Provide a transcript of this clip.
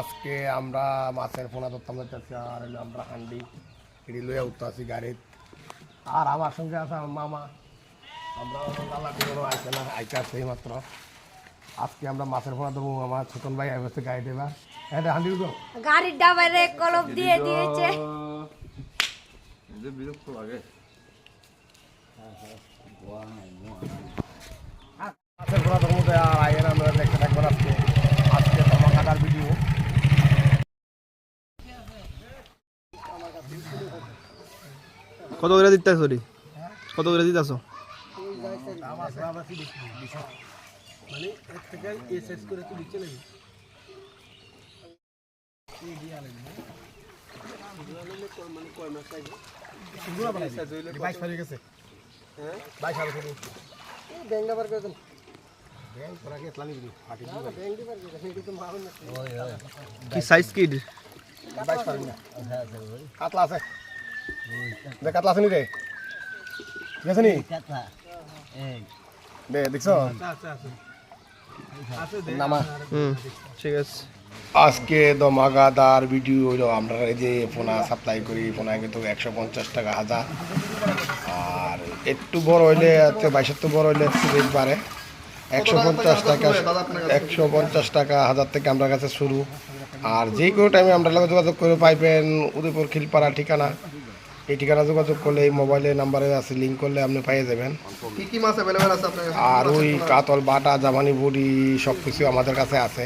আজকে আমরা মাছের পোনা ধরতাম যাচ্ছি আর আমরা হান্ডি এটি লইয়া উঠতে আছি গাড়িত। আর আমার সঙ্গে আছে আমার মামা, আমরা আইসে না আইতে আসছে এই মাত্র। আজকে আমরা মাছের পোনা ধরবো, আমার ছোটন ভাই আসছে গাড়ি দেবা। হ্যাঁ হান্ডি উঠো, গাড়ির ডাবারে কলম দিয়ে দিয়েছে। বিরক্ত লাগে। মাছের পোনা ধরবো আর আইয়ের আমরা দেখতে থাকবো আজকে। আজকে তোমার কাটার ভিডিও। কত করে দিতেছ রে? কত করে দিতেছ? মানে এর থেকে এসএস করে তো দিচ্ছে নাকি? কি সাইজ কি? কাতলা আছে, কাতলা আছে নি রে? ঠিক আছে নি? দে দেখছো নামা। ঠিক আছে। আজকে দমাগাদার ভিডিও হইলো। আমরা এই যে পোনা সাপ্লাই করি, পোনা কিন্তু 150 টাকা হাজার। আর একটু বড় হইলে 22 বড় হইলে রেট বাড়ে। 150 টাকা 150 টাকা হাজার থেকে আমরা কাছে শুরু। আর যে কোনো টাইমে আমরা যোগাযোগ করে পাইবেন উদয়পুর খিলপাড়া ঠিকানা। এই ঠিকানা যোগাযোগ করলে এই মোবাইলে নাম্বারে আছে, লিঙ্ক করলে আপনি পাইয়ে যাবেন। কি কি মাছ अवेलेबल আছে আপনার কাছে? আর ওই কাতল, বাটা, জামানি, বড়ি সব কিছু আমাদের কাছে আছে।